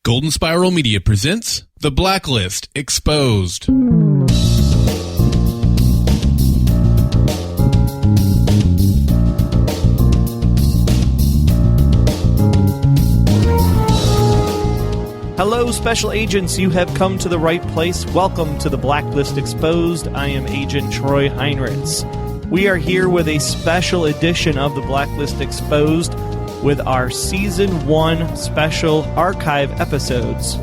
Golden Spiral Media presents The Blacklist Exposed. Hello, special agents. You have come to the right place. Welcome to The Blacklist Exposed. I am Agent Troy Heinrichs. We are here with a special edition of The Blacklist Exposed with our Season 1 special archive episodes.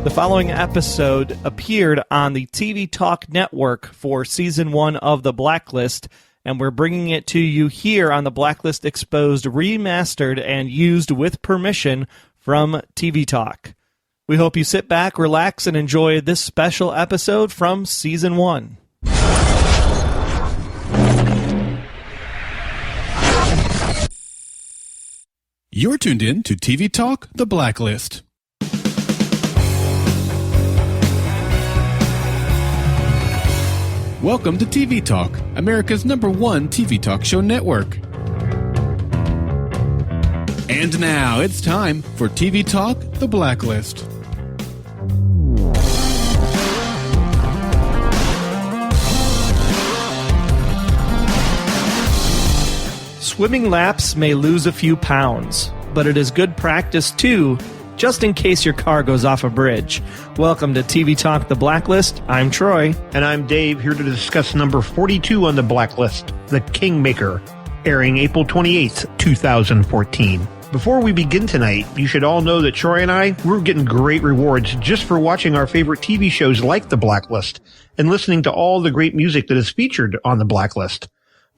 The following episode appeared on the TV Talk Network for Season 1 of The Blacklist, and we're bringing it to you here on The Blacklist Exposed, remastered and used with permission from TV Talk. We hope you sit back, relax, and enjoy this special episode from Season 1. You're tuned in to TV Talk, The Blacklist. Welcome to TV Talk, America's #1 TV talk show network. And now it's time for TV Talk, The Blacklist. Swimming laps may lose a few pounds, but it is good practice too, just in case your car goes off a bridge. Welcome to TV Talk, The Blacklist. I'm Troy. And I'm Dave, here to discuss number 42 on the Blacklist, The Kingmaker, airing April 28th, 2014. Before we begin tonight, you should all know that Troy and I, we're getting great rewards just for watching our favorite TV shows like The Blacklist and listening to all the great music that is featured on The Blacklist.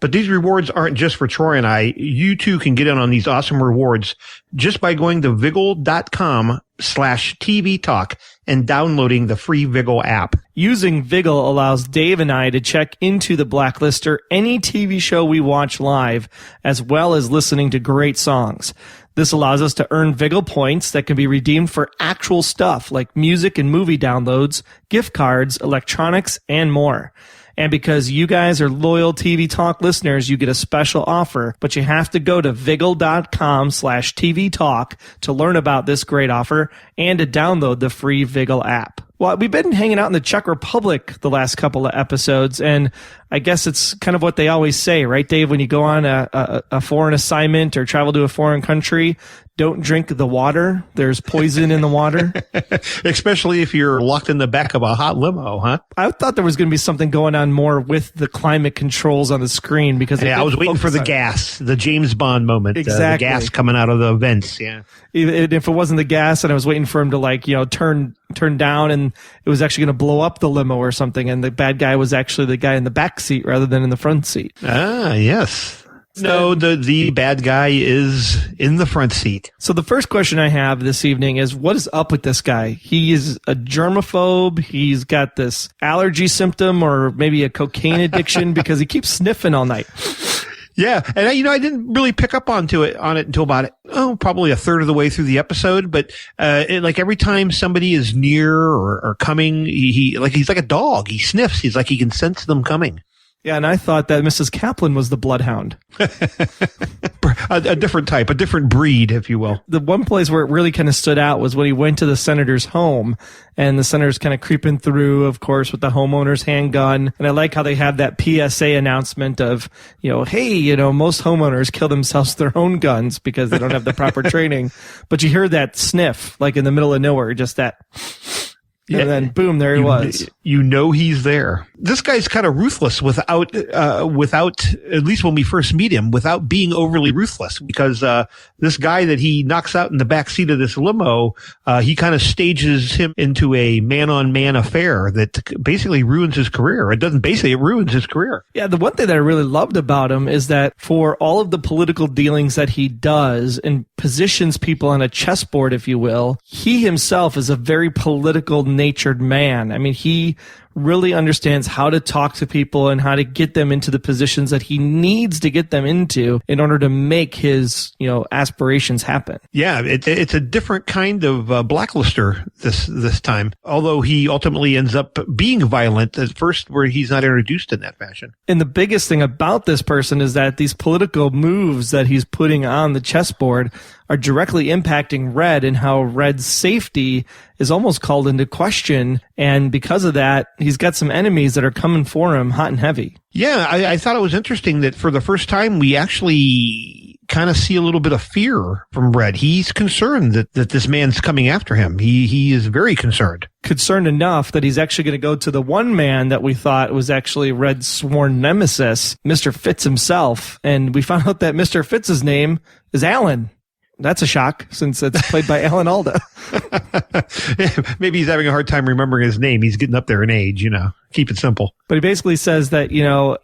But these rewards aren't just for Troy and I. You too can get in on these awesome rewards just by going to Viggle.com/TV Talk and downloading the free Viggle app. Using Viggle allows Dave and I to check into The Blacklist or any TV show we watch live, as well as listening to great songs. This allows us to earn Viggle points that can be redeemed for actual stuff like music and movie downloads, gift cards, electronics, and more. And because you guys are loyal TV Talk listeners, you get a special offer, but you have to go to Viggle.com/TV Talk to learn about this great offer and to download the free Viggle app. Well, we've been hanging out in the Czech Republic the last couple of episodes, and I guess it's kind of what they always say, right, Dave? When you go on a foreign assignment or travel to a foreign country, don't drink the water. There's poison in the water. Especially if you're locked in the back of a hot limo, huh? I thought there was going to be something going on more with the climate controls on the screen because I was waiting for the gas, the James Bond moment, exactly. The gas coming out of the vents. Yeah, even if it wasn't the gas, and I was waiting for him to turn down, and it was actually going to blow up the limo or something, and the bad guy was actually the guy in the back seat rather than in the front seat. Ah, yes. No, the bad guy is in the front seat. So the first question I have this evening is, what is up with this guy? He is a germaphobe. He's got this allergy symptom or maybe a cocaine addiction because he keeps sniffing all night. Yeah, and I didn't really pick up on it until about probably a third of the way through the episode. But like every time somebody is near or coming, he's like a dog. He sniffs. He's like he can sense them coming. Yeah, and I thought that Mrs. Kaplan was the bloodhound. a different type, a different breed, if you will. The one place where it really kind of stood out was when he went to the senator's home, and the senator's kind of creeping through, of course, with the homeowner's handgun. And I like how they have that PSA announcement of, hey, most homeowners kill themselves with their own guns because they don't have the proper training. But you hear that sniff, like in the middle of nowhere, just that. Yeah, and then boom, there he was. He's there. This guy's kind of ruthless without, at least when we first meet him, without being overly ruthless, because, this guy that he knocks out in the back seat of this limo, he kind of stages him into a man-on-man affair that basically ruins his career. It ruins his career. Yeah, the one thing that I really loved about him is that for all of the political dealings that he does and positions people on a chessboard, if you will, he himself is a very political natured man. I mean, he really understands how to talk to people and how to get them into the positions that he needs to get them into in order to make his, aspirations happen. Yeah, it's a different kind of blacklister this time, although he ultimately ends up being violent at first where he's not introduced in that fashion. And the biggest thing about this person is that these political moves that he's putting on the chessboard are directly impacting Red, and how Red's safety is almost called into question. And because of that, he's got some enemies that are coming for him hot and heavy. Yeah, I thought it was interesting that for the first time, we actually kind of see a little bit of fear from Red. He's concerned that this man's coming after him. He is very concerned. Concerned enough that he's actually going to go to the one man that we thought was actually Red's sworn nemesis, Mr. Fitz himself. And we found out that Mr. Fitz's name is Alan. That's a shock, since it's played by Alan Alda. Maybe he's having a hard time remembering his name. He's getting up there in age, Keep it simple. But he basically says that,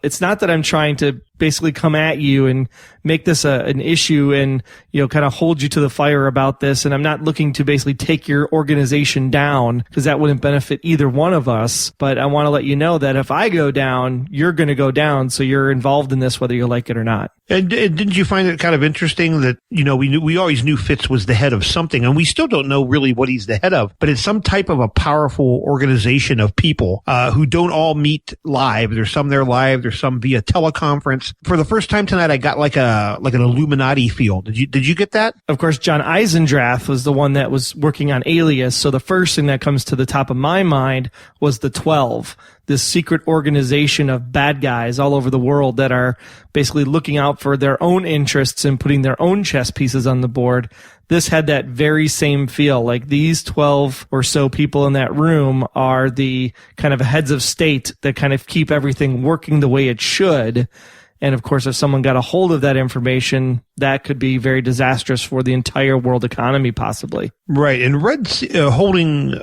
it's not that I'm trying to basically come at you and make this an issue and, kind of hold you to the fire about this. And I'm not looking to basically take your organization down, because that wouldn't benefit either one of us. But I want to let you know that if I go down, you're going to go down. So you're involved in this, whether you like it or not. And didn't you find it kind of interesting that, we always knew Fitz was the head of something, and we still don't know really what he's the head of, but it's some type of a powerful organization of people who don't all meet live. There's some there live, there's some via teleconference. For the first time tonight, I got like an Illuminati feel. Did you get that? Of course, John Eisendrath was the one that was working on Alias. So the first thing that comes to the top of my mind was the 12, this secret organization of bad guys all over the world that are basically looking out for their own interests and putting their own chess pieces on the board. This had that very same feel. Like these 12 or so people in that room are the kind of heads of state that kind of keep everything working the way it should. And of course, if someone got a hold of that information, that could be very disastrous for the entire world economy, possibly. Right. And Red's holding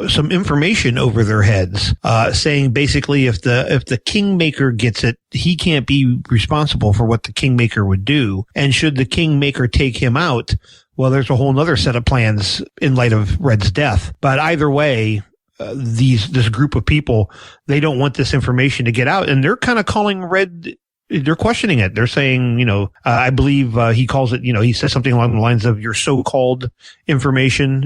some information over their heads, saying basically if the Kingmaker gets it, he can't be responsible for what the Kingmaker would do. And should the Kingmaker take him out, well, there's a whole other set of plans in light of Red's death. But either way, this group of people, they don't want this information to get out, and they're kind of calling Red. They're questioning it. They're saying, I believe he calls it, he says something along the lines of your so-called information.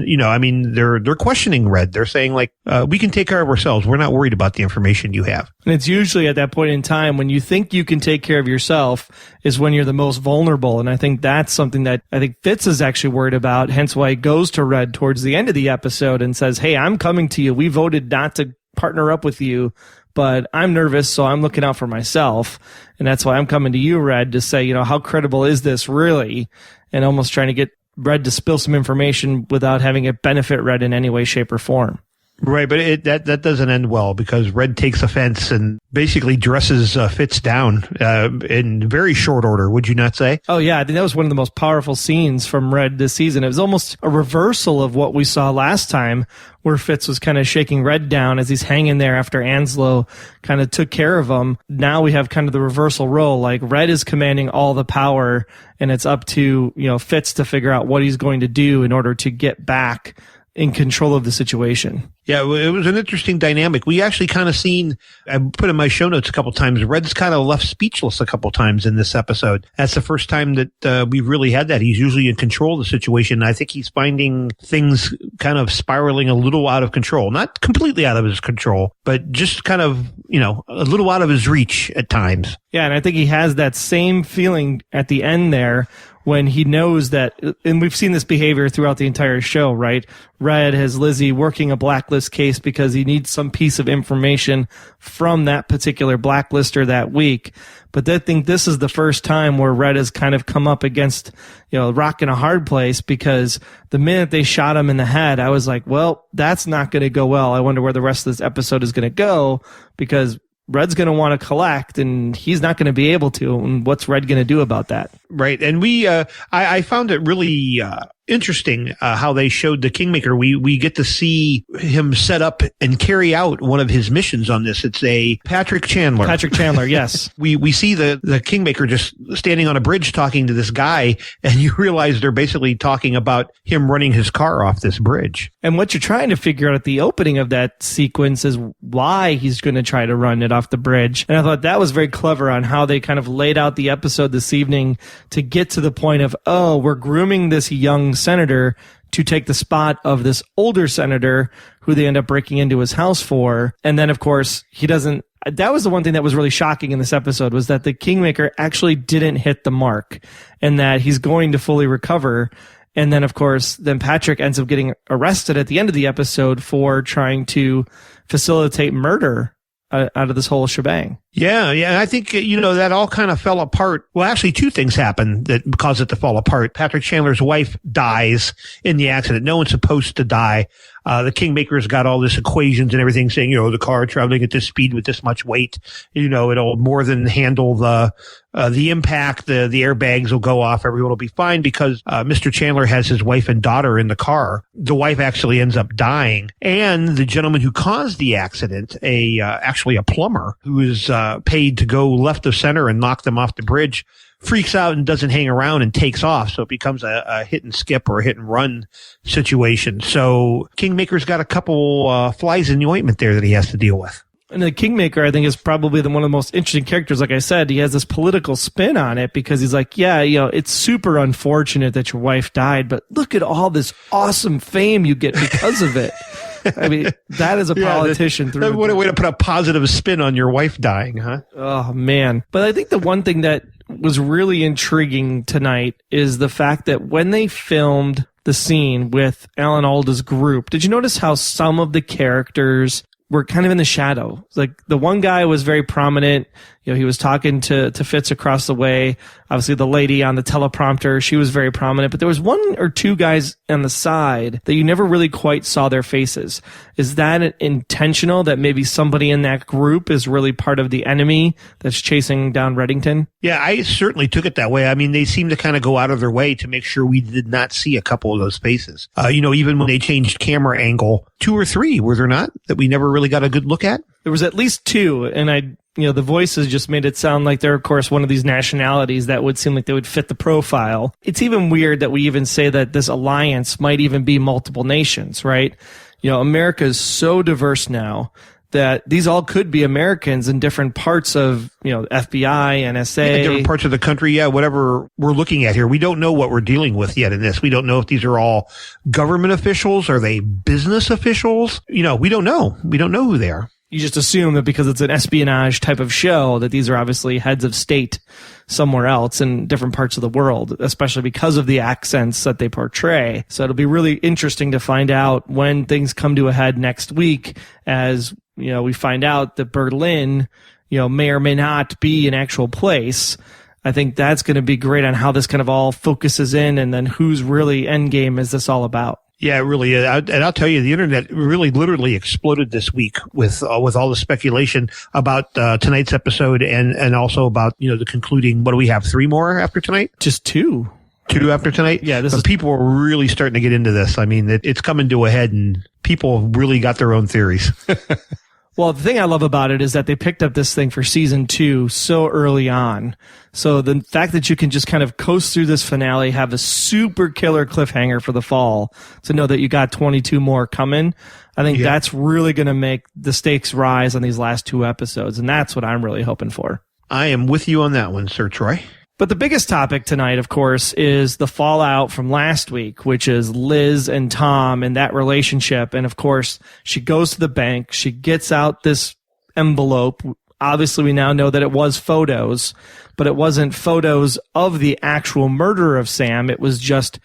They're questioning Red. They're saying we can take care of ourselves. We're not worried about the information you have. And it's usually at that point in time when you think you can take care of yourself is when you're the most vulnerable. And I think that's something that I think Fitz is actually worried about. Hence why he goes to Red towards the end of the episode and says, hey, I'm coming to you. We voted not to partner up with you, but I'm nervous, so I'm looking out for myself. And that's why I'm coming to you, Red, to say, how credible is this really? And almost trying to get Red to spill some information without having it benefit Red in any way, shape, or form. Right, but that doesn't end well, because Red takes offense and basically dresses Fitz down in very short order, would you not say? Oh, yeah. I think that was one of the most powerful scenes from Red this season. It was almost a reversal of what we saw last time, where Fitz was kind of shaking Red down as he's hanging there after Anslow kind of took care of him. Now we have kind of the reversal role. Like Red is commanding all the power, and it's up to, Fitz to figure out what he's going to do in order to get back in control of the situation. Yeah, it was an interesting dynamic. We actually kind of seen, I put in my show notes a couple times, Red's kind of left speechless a couple times in this episode. That's the first time that we've really had that. He's usually in control of the situation. I think he's finding things kind of spiraling a little out of control. Not completely out of his control, but just kind of, a little out of his reach at times. Yeah, and I think he has that same feeling at the end there, when he knows that, and we've seen this behavior throughout the entire show, right? Red has Lizzie working a blacklist case because he needs some piece of information from that particular blacklister that week. But I think this is the first time where Red has kind of come up against, rock in a hard place, because the minute they shot him in the head, I was like, well, that's not going to go well. I wonder where the rest of this episode is going to go, because Red's going to want to collect, and he's not going to be able to. And what's Red going to do about that? Right. And I found it really interesting how they showed the Kingmaker. We get to see him set up and carry out one of his missions on this. It's a Patrick Chandler. Patrick Chandler, yes. We see the Kingmaker just standing on a bridge talking to this guy, and you realize they're basically talking about him running his car off this bridge. And what you're trying to figure out at the opening of that sequence is why he's going to try to run it off the bridge. And I thought that was very clever on how they kind of laid out the episode this evening to get to the point of, we're grooming this young senator to take the spot of this older senator who they end up breaking into his house for. And then, of course, he doesn't. That was the one thing that was really shocking in this episode, was that the Kingmaker actually didn't hit the mark, and that he's going to fully recover. And then, of course, then Patrick ends up getting arrested at the end of the episode for trying to facilitate murder out of this whole shebang. Yeah. I think, that all kind of fell apart. Well, actually, two things happened that caused it to fall apart. Patrick Chandler's wife dies in the accident. No one's supposed to die. The Kingmaker's got all this equations and everything saying, the car traveling at this speed with this much weight, it'll more than handle the impact. The airbags will go off. Everyone will be fine because, Mr. Chandler has his wife and daughter in the car. The wife actually ends up dying. And the gentleman who caused the accident, actually a plumber who is, paid to go left of center and knock them off the bridge, freaks out and doesn't hang around and takes off. So it becomes a hit and skip or a hit and run situation. So Kingmaker's got a couple flies in the ointment there that he has to deal with. And the Kingmaker, I think, is probably one of the most interesting characters. Like I said, he has this political spin on it because he's like, it's super unfortunate that your wife died, but look at all this awesome fame you get because of it. I mean, that is a politician. What a way to put a positive spin on your wife dying, huh? Oh, man. But I think the one thing that was really intriguing tonight is the fact that when they filmed the scene with Alan Alda's group, did you notice how some of the characters were kind of in the shadow? Like the one guy was very prominent. He was talking to Fitz across the way. Obviously the lady on the teleprompter, she was very prominent, but there was one or two guys on the side that you never really quite saw their faces. Is that intentional that maybe somebody in that group is really part of the enemy that's chasing down Reddington? Yeah, I certainly took it that way. I mean, they seem to kind of go out of their way to make sure we did not see a couple of those faces. Even when they changed camera angle, 2 or 3, were there not, that we never really got a good look at? There was at least 2, and the voices just made it sound like they're, of course, one of these nationalities that would seem like they would fit the profile. It's even weird that we even say that this alliance might even be multiple nations, right? America is so diverse now that these all could be Americans in different parts of, FBI, NSA. Different parts of the country. Yeah, whatever we're looking at here. We don't know what we're dealing with yet in this. We don't know if these are all government officials. Are they business officials? We don't know. We don't know who they are. You just assume that because it's an espionage type of show that these are obviously heads of state somewhere else in different parts of the world, especially because of the accents that they portray. So it'll be really interesting to find out when things come to a head next week as, we find out that Berlin, may or may not be an actual place. I think that's going to be great on how this kind of all focuses in and then who's really endgame is this all about. Yeah, it really is. And I'll tell you, the internet really literally exploded this week with all the speculation about tonight's episode and also about, the concluding, what do we have, 3 more after tonight? Just 2. 2 after tonight? Yeah. People are really starting to get into this. I mean, it's coming to a head and people really got their own theories. Well, the thing I love about it is that they picked up this thing for season 2 so early on. So the fact that you can just kind of coast through this finale, have a super killer cliffhanger for the fall to know that you got 22 more coming, I think that's really going to make the stakes rise on these last 2 episodes. And that's what I'm really hoping for. I am with you on that one, Sir Troy. But the biggest topic tonight, of course, is the fallout from last week, which is Liz and Tom and that relationship. And of course, she goes to the bank. She gets out this envelope. Obviously, we now know that it was photos, but it wasn't photos of the actual murder of Sam. It was just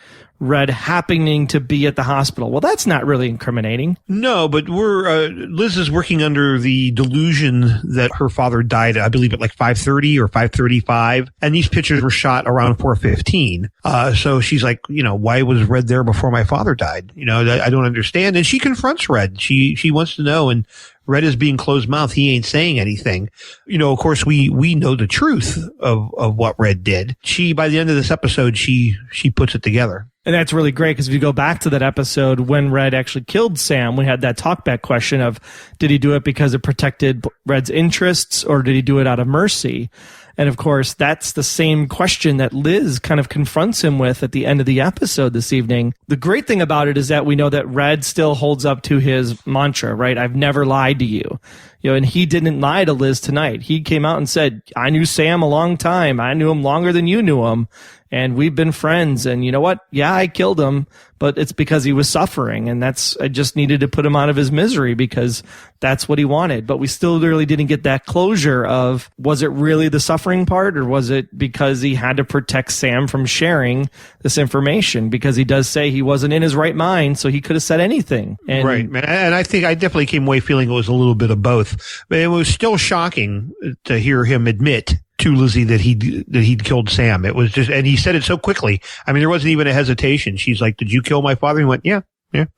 Red happening to be at the hospital. Well, that's not really incriminating. No, but Liz is working under the delusion that her father died, I believe, at like 5:30 or 5:35. And these pictures were shot around 4:15. So she's like, why was Red there before my father died? I don't understand. And she confronts Red. She wants to know. And Red is being closed mouth. He ain't saying anything. Of course, we know the truth of what Red did. By the end of this episode, she puts it together. And that's really great because if you go back to that episode when Red actually killed Sam, we had that talkback question of, did he do it because it protected Red's interests or did he do it out of mercy? And of course, that's the same question that Liz kind of confronts him with at the end of the episode this evening. The great thing about it is that we know that Red still holds up to his mantra, right? I've never lied to you. And he didn't lie to Liz tonight. He came out and said, I knew Sam a long time. I knew him longer than you knew him. and we've been friends. And you know what? Yeah, I killed him, but it's because he was suffering. And I just needed to put him out of his misery because that's what he wanted. But we still really didn't get that closure of, was it really the suffering part, or was it because he had to protect Sam from sharing this information? Because he does say he wasn't in his right mind, so he could have said anything. And right. And I think I definitely came away feeling it was a little bit of both. But it was still shocking to hear him admit to Lizzie that he'd killed Sam. It was just, and he said it so quickly. I mean, there wasn't even a hesitation. She's like, "Did you kill my father?" He went, Yeah,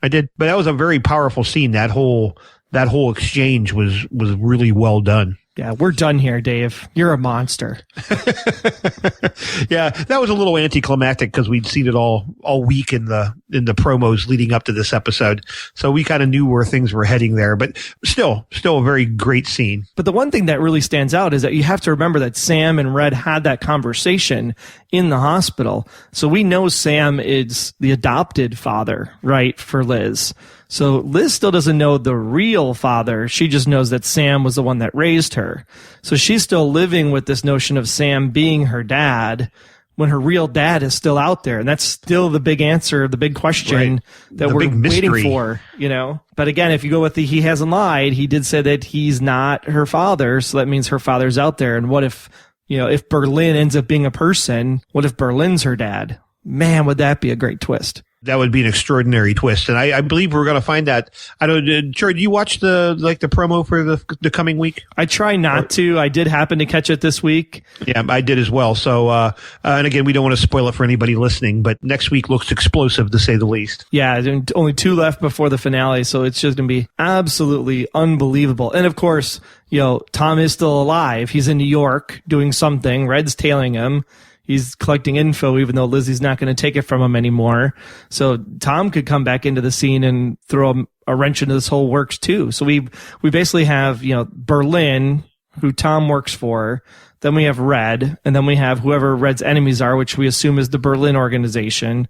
I did. But that was a very powerful scene. That whole exchange was really well done. Yeah, we're done here, Dave. You're a monster. Yeah, that was a little anticlimactic because we'd seen it all week in the promos leading up to this episode. So we kind of knew where things were heading there, but still a very great scene. But the one thing that really stands out is that you have to remember that Sam and Red had that conversation in the hospital. So we know Sam is the adopted father, right, for Liz. So Liz still doesn't know the real father. She just knows that Sam was the one that raised her. So she's still living with this notion of Sam being her dad when her real dad is still out there. And that's still the big answer, the big question that we're waiting for, you know. But again, if you go with he hasn't lied, he did say that he's not her father. So that means her father's out there. And what if, if Berlin ends up being a person, what if Berlin's her dad? Man, would that be a great twist. That would be an extraordinary twist, and I believe we're going to find that. I don't. Troy, do you watch the promo for the coming week? I try not to. I did happen to catch it this week. Yeah, I did as well. So, and again, we don't want to spoil it for anybody listening, but next week looks explosive to say the least. Yeah, only 2 left before the finale, so it's just going to be absolutely unbelievable. And of course, Tom is still alive. He's in New York doing something. Red's tailing him. He's collecting info, even though Lizzie's not going to take it from him anymore. So Tom could come back into the scene and throw a wrench into this whole works too. So we basically have, Berlin, who Tom works for. Then we have Red, and then we have whoever Red's enemies are, which we assume is the Berlin organization.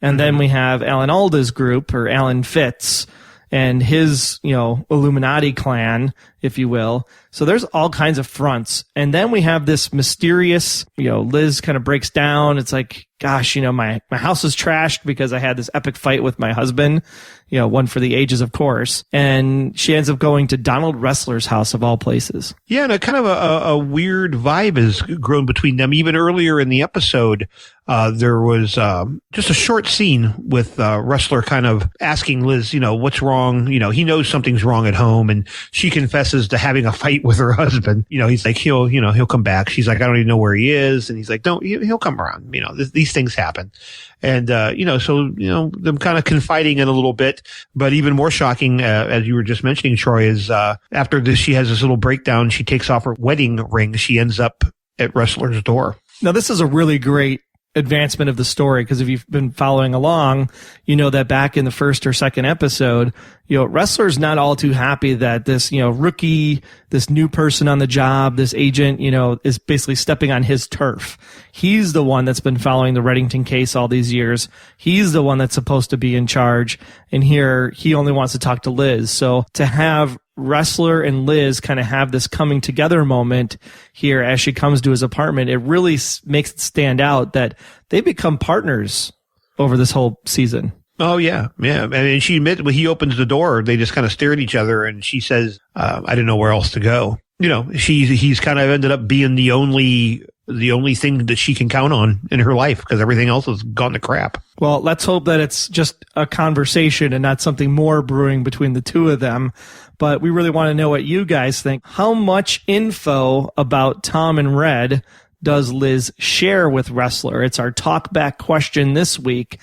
And then we have Alan Alda's group, or Alan Fitz, and his, Illuminati clan, if you will. So there's all kinds of fronts. And then we have this mysterious, Liz kind of breaks down. It's like, gosh, my house is trashed because I had this epic fight with my husband, one for the ages, of course. And she ends up going to Donald Wrestler's house of all places. Yeah, and a kind of a weird vibe has grown between them. Even earlier in the episode, there was just a short scene with Wrestler kind of asking Liz, what's wrong? He knows something's wrong at home, and she confesses to having a fight with her husband. He's like, he'll come back. She's like, I don't even know where he is. And he's like, he'll come around. These things happen. And, them kind of confiding in a little bit. But even more shocking, as you were just mentioning, Troy, is after this, she has this little breakdown. She takes off her wedding ring. She ends up at Wrestler's door. Now, this is a really great advancement of the story, because if you've been following along, you know that back in the first or second episode, Wrestler's not all too happy that this, rookie, this new person on the job, this agent, is basically stepping on his turf. He's the one that's been following the Reddington case all these years. He's the one that's supposed to be in charge. And here he only wants to talk to Liz. So to have Wrestler and Liz kind of have this coming together moment here as she comes to his apartment, it really makes it stand out that they become partners over this whole season. Oh, yeah. Yeah. And she admits when he opens the door, they just kind of stare at each other, and she says, I didn't know where else to go. He's kind of ended up being the only thing that she can count on in her life, because everything else has gone to crap. Well, let's hope that it's just a conversation and not something more brewing between the two of them. But we really want to know what you guys think. How much info about Tom and Red does Liz share with Wrestler? It's our talk back question this week.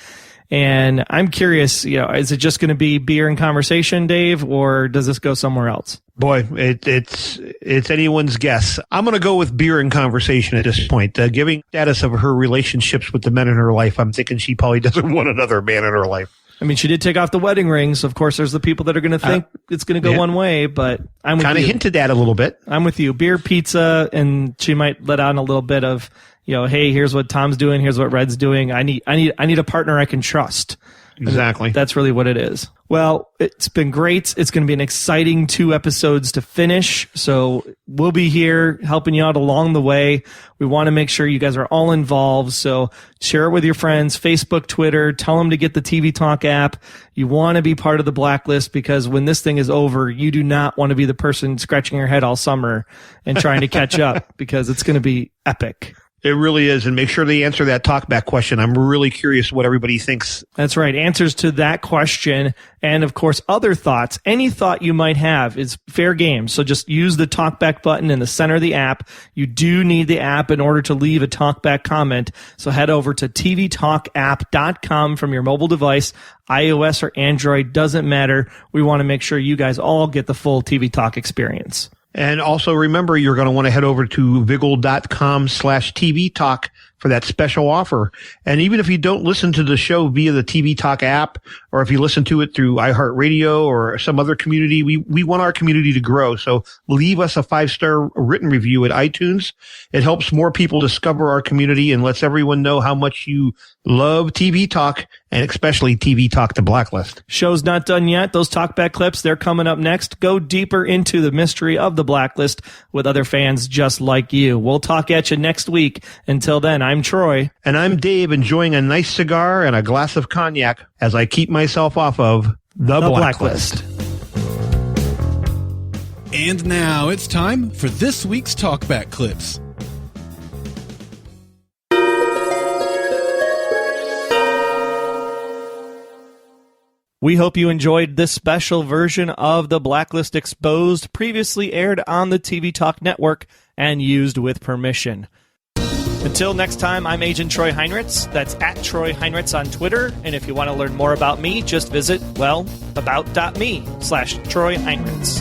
And I'm curious, is it just going to be beer and conversation, Dave, or does this go somewhere else? Boy, it's anyone's guess. I'm going to go with beer and conversation at this point. Giving status of her relationships with the men in her life, I'm thinking she probably doesn't want another man in her life. I mean, she did take off the wedding ring, so of course there's the people that are going to think it's going to go one way, but I'm with you. Kind of hinted at a little bit. I'm with you. Beer, pizza, and she might let on a little bit of, hey, here's what Tom's doing, here's what Red's doing. I need a partner I can trust. Exactly. That's really what it is. Well, it's been great. It's going to be an exciting 2 episodes to finish. So we'll be here helping you out along the way. We want to make sure you guys are all involved. So share it with your friends, Facebook, Twitter, tell them to get the TV Talk app. You want to be part of the Blacklist because when this thing is over, you do not want to be the person scratching your head all summer and trying to catch up because it's going to be epic. It really is. And make sure they answer that talkback question. I'm really curious what everybody thinks. That's right. Answers to that question. And of course, other thoughts. Any thought you might have is fair game. So just use the talkback button in the center of the app. You do need the app in order to leave a talkback comment. So head over to tvtalkapp.com from your mobile device. iOS or Android, doesn't matter. We want to make sure you guys all get the full TV Talk experience. And also remember, you're going to want to head over to viggle.com/TV Talk for that special offer. And even if you don't listen to the show via the TV Talk app, or if you listen to it through iHeartRadio or some other community, we want our community to grow. So leave us a 5-star written review at iTunes. It helps more people discover our community and lets everyone know how much you love TV Talk, and especially TV Talk The Blacklist. Show's not done yet. Those talkback clips, they're coming up next. Go deeper into the mystery of the Blacklist with other fans just like you. We'll talk at you next week. Until then, I'm Troy. And I'm Dave, enjoying a nice cigar and a glass of cognac as I keep myself off of the Blacklist. And now it's time for this week's Talkback Clips. We hope you enjoyed this special version of the Blacklist Exposed, previously aired on the TV Talk Network and used with permission. Until next time, I'm Agent Troy Heinrichs. That's at Troy Heinrichs on Twitter. And if you want to learn more about me, just visit, about.me/Troy Heinrichs.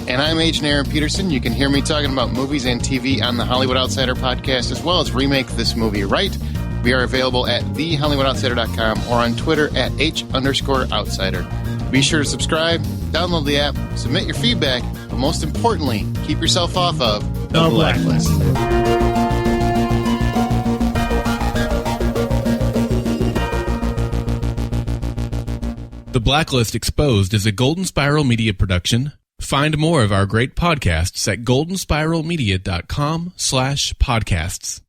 And I'm Agent Aaron Peterson. You can hear me talking about movies and TV on the Hollywood Outsider podcast, as well as Remake This Movie Right. We are available at thehollywoodoutsider.com or on Twitter at H_outsider. Be sure to subscribe, download the app, submit your feedback, but most importantly, keep yourself off of the Blacklist. The Blacklist Exposed is a Golden Spiral Media production. Find more of our great podcasts at goldenspiralmedia.com/podcasts.